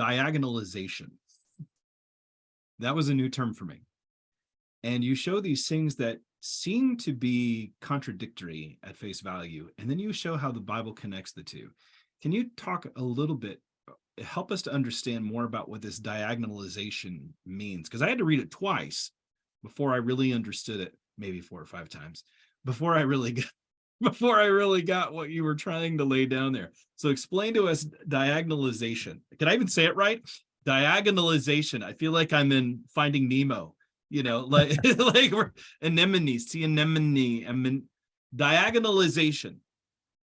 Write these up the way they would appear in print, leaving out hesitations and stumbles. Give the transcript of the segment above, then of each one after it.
diagonalization. That was a new term for me. And you show these things that seem to be contradictory at face value, and then you show how the Bible connects the two. Can you talk a little bit, help us to understand more about what this diagonalization means? Because I had to read it twice before I really understood it, maybe 4 or 5 times, before I really got what you were trying to lay down there. So explain to us diagonalization. Can I even say it right? Diagonalization. I feel like I'm in Finding Nemo, like like we're anemone, see anemone, I mean, diagonalization.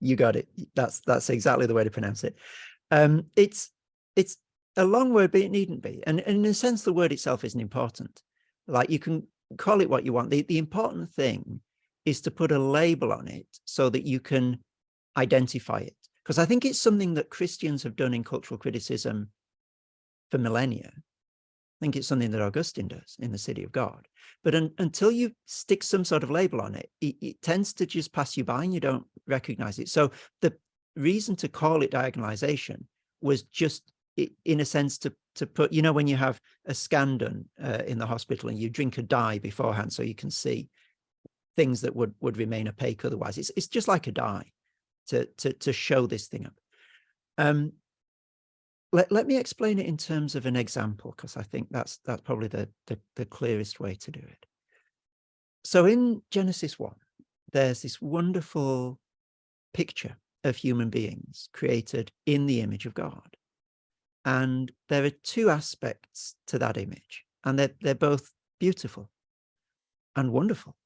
You got it. That's exactly the way to pronounce it. It's a long word, but it needn't be. And in a sense, the word itself isn't important. Like, you can call it what you want. The important thing is to put a label on it so that you can identify it. Because I think it's something that Christians have done in cultural criticism for millennia. I think it's something that Augustine does in The City of God. But until you stick some sort of label on it, it tends to just pass you by and you don't recognize it. So the reason to call it diagonalization was just, in a sense, to put, when you have a scan done in the hospital and you drink a dye beforehand so you can see things that would remain opaque otherwise. It's just like a dye to show this thing up. Let me explain it in terms of an example, because I think that's probably the clearest way to do it. So in Genesis 1, there's this wonderful picture of human beings created in the image of God. And there are 2 aspects to that image, and they're both beautiful and wonderful.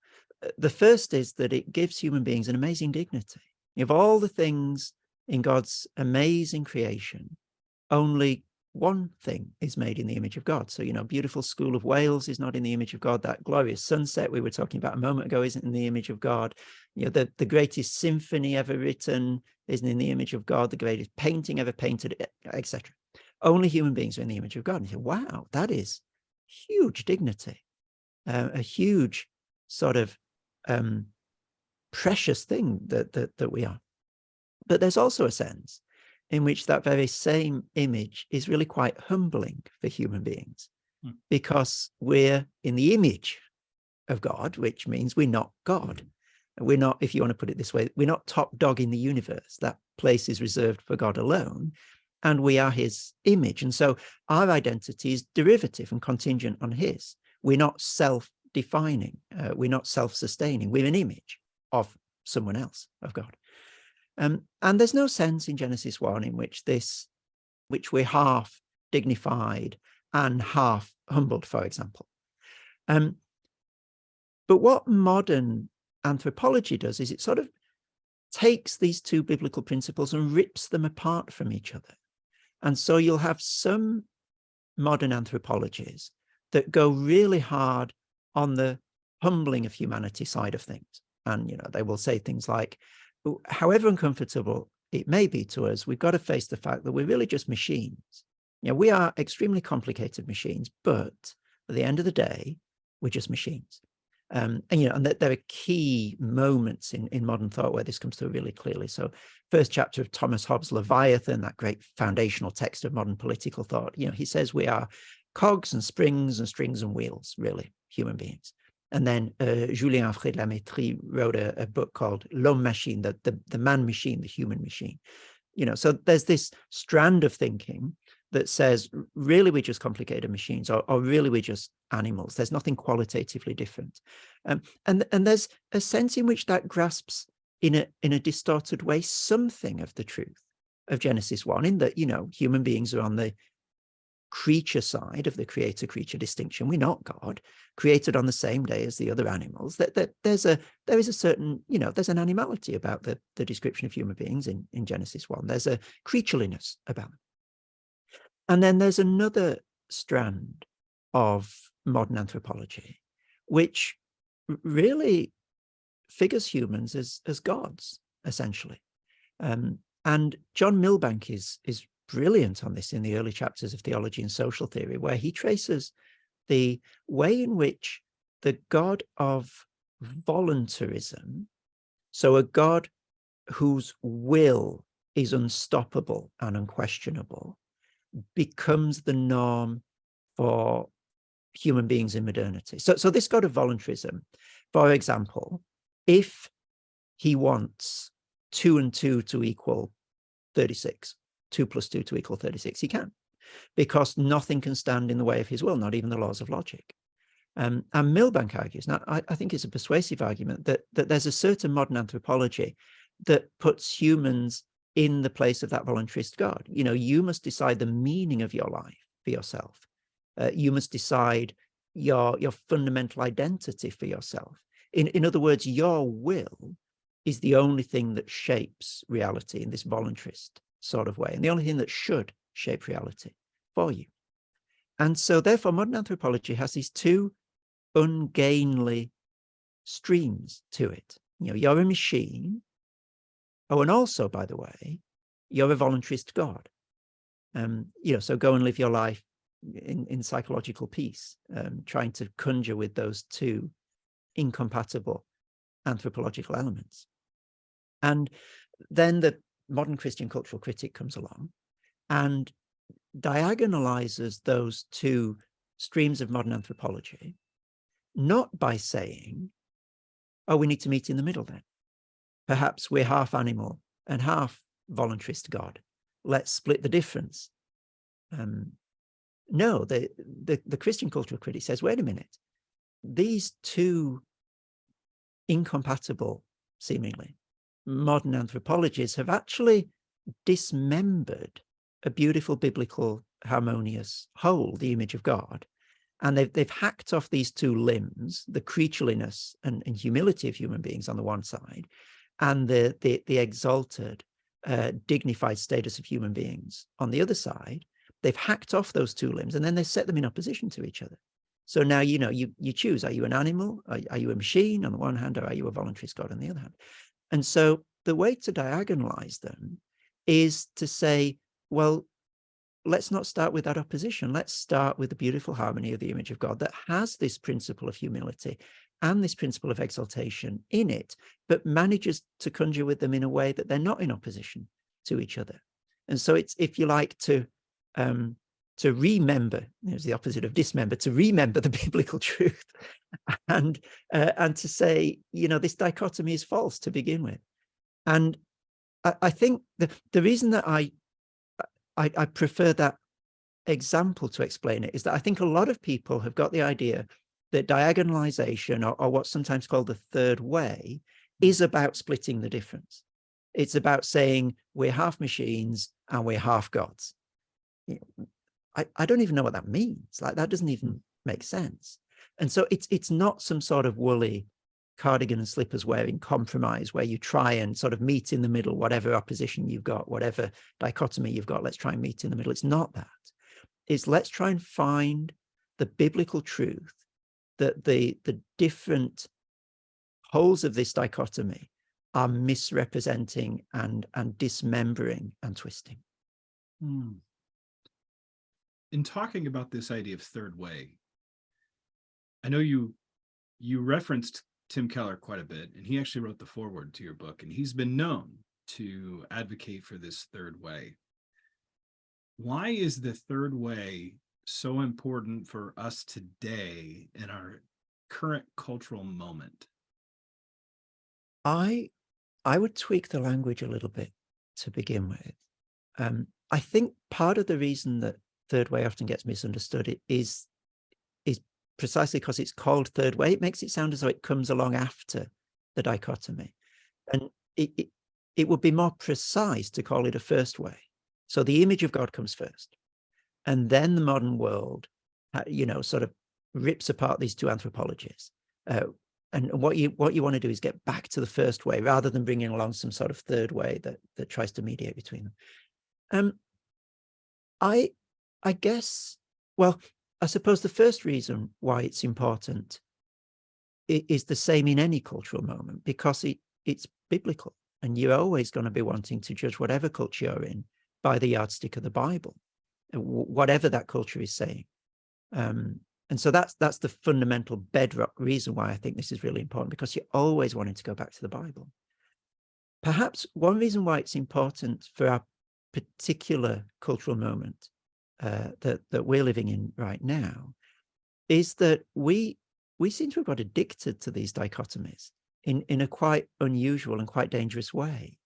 The first is that it gives human beings an amazing dignity. Of all the things in God's amazing creation, only one thing is made in the image of God. So, beautiful School of Wales is not in the image of God. That glorious sunset we were talking about a moment ago isn't in the image of God. The greatest symphony ever written isn't in the image of God. The greatest painting ever painted, etc. Only human beings are in the image of God. And you say, wow, that is huge dignity, a huge sort of precious thing that we are. But there's also a sense in which that very same image is really quite humbling for human beings, because we're in the image of God, which means we're not God. We're not, if you want to put it this way, we're not top dog in the universe. That place is reserved for God alone, and we are his image. And so our identity is derivative and contingent on his. We're not self-defining. We're not self-sustaining. We're an image of someone else, of God. And there's no sense in Genesis 1 in which we're half dignified and half humbled, for example. But what modern anthropology does is it sort of takes these 2 biblical principles and rips them apart from each other. And so you'll have some modern anthropologies that go really hard on the humbling of humanity side of things. And, they will say things like, however uncomfortable it may be to us, we've got to face the fact that we're really just machines. We are extremely complicated machines, but at the end of the day, we're just machines. And there are key moments in modern thought where this comes through really clearly. So first chapter of Thomas Hobbes' Leviathan, that great foundational text of modern political thought, he says we are cogs and springs and strings and wheels, really, human beings. And then Julien Afray de la Métrie wrote a book called L'Homme Machine, the man machine, the human machine. So there's this strand of thinking that says, really, we're just complicated machines, or really, we're just animals. There's nothing qualitatively different. And there's a sense in which that grasps, in a distorted way, something of the truth of Genesis 1, in that, human beings are on the creature side of the creator-creature distinction. We're not God, created on the same day as the other animals. There is a certain, there's an animality about the description of human beings in Genesis 1. There's a creatureliness about them. And then there's another strand of modern anthropology, which really figures humans as gods, essentially. And John Milbank is brilliant on this in the early chapters of Theology and Social Theory, where he traces the way in which the God of voluntarism, so a God whose will is unstoppable and unquestionable, becomes the norm for human beings in modernity. So this god of voluntarism, for example, if he wants 2 and 2 to equal 36, 2 plus 2 to equal 36, he can, because nothing can stand in the way of his will, not even the laws of logic. And Milbank argues, now I think it's a persuasive argument, that there's a certain modern anthropology that puts humans in the place of that voluntarist God. You know, you must decide the meaning of your life for yourself. You must decide your fundamental identity for yourself. In other words, your will is the only thing that shapes reality in this voluntarist sort of way, and the only thing that should shape reality for you. And so therefore modern anthropology has these two ungainly streams to it. You know, you're a machine. Oh, and also, by the way, you're a voluntarist God. You know, so go and live your life in psychological peace, trying to conjure with those two incompatible anthropological elements. And then the modern Christian cultural critic comes along and diagonalizes those two streams of modern anthropology, not by saying, oh, we need to meet in the middle then. Perhaps we're half animal and half voluntarist God. Let's split the difference. No, the Christian cultural critic says, wait a minute, these two incompatible, seemingly, modern anthropologies have actually dismembered a beautiful biblical harmonious whole, the image of God. And they've hacked off these two limbs, the creatureliness and humility of human beings on the one side, and the exalted, dignified status of human beings on the other side. They've hacked off those two limbs, and then they set them in opposition to each other. So now, you know, you choose, are you an animal? Are you a machine on the one hand, or are you a voluntarist God on the other hand? And so the way to diagonalize them is to say, well, let's not start with that opposition. Let's start with the beautiful harmony of the image of God that has this principle of humility and this principle of exaltation in it, but manages to conjure with them in a way that they're not in opposition to each other. And so it's, if you like, to remember, it's the opposite of dismember, to remember the biblical truth, and to say, you know, this dichotomy is false to begin with. And I think the reason that I prefer that example to explain it is that I think a lot of people have got the idea that diagonalization, or what's sometimes called the third way, is about splitting the difference. It's about saying we're half machines and we're half gods. I don't even know what that means. Like, that doesn't even make sense. And so it's not some sort of woolly cardigan and slippers wearing compromise where you try and sort of meet in the middle, whatever opposition you've got, whatever dichotomy you've got, let's try and meet in the middle. It's not that. It's let's try and find the biblical truth that the different holes of this dichotomy are misrepresenting and dismembering and twisting. In talking about this idea of third way, I know you referenced Tim Keller quite a bit, and he actually wrote the foreword to your book, and he's been known to advocate for this third way. Why is the third way so important for us today in our current cultural moment? I would tweak the language a little bit to begin with. I think part of the reason that third way often gets misunderstood is precisely because it's called third way. It makes it sound as though it comes along after the dichotomy, and it would be more precise to call it a first way. So the image of God comes first, and then the modern world, you know, sort of rips apart these two anthropologies. And what you want to do is get back to the first way rather than bringing along some sort of third way that tries to mediate between them. I guess, well, I suppose the first reason why it's important is the same in any cultural moment, because it's biblical, and you're always going to be wanting to judge whatever culture you're in by the yardstick of the Bible, whatever that culture is saying. And so that's the fundamental bedrock reason why I think this is really important, because you're always wanting to go back to the Bible. Perhaps one reason why it's important for our particular cultural moment that we're living in right now is that we seem to have got addicted to these dichotomies in a quite unusual and quite dangerous way.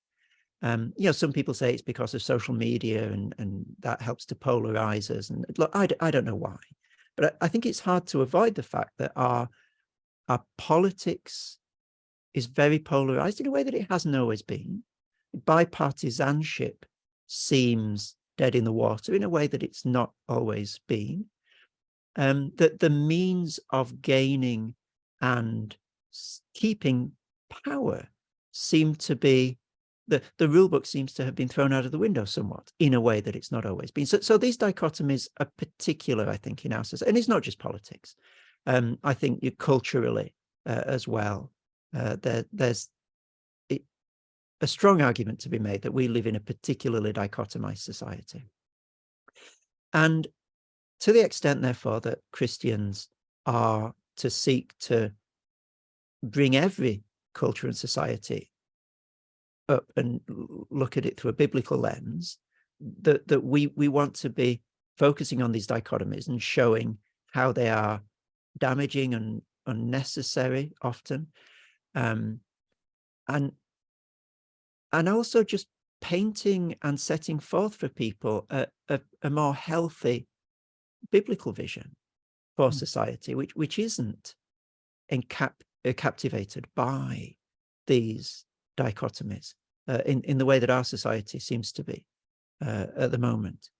Some people say it's because of social media and that helps to polarize us. And look, I don't know why, but I think it's hard to avoid the fact that our politics is very polarized in a way that it hasn't always been. Bipartisanship seems dead in the water in a way that it's not always been. That the means of gaining and keeping power seem to be, the rule book seems to have been thrown out of the window somewhat in a way that it's not always been. So these dichotomies are particular, I think, in our society. And it's not just politics. I think culturally as well, there's a strong argument to be made that we live in a particularly dichotomized society. And to the extent, therefore, that Christians are to seek to bring every culture and society up and look at it through a biblical lens, that we want to be focusing on these dichotomies and showing how they are damaging and unnecessary often, and also just painting and setting forth for people a more healthy biblical vision for society, which isn't captivated by these dichotomies in the way that our society seems to be at the moment.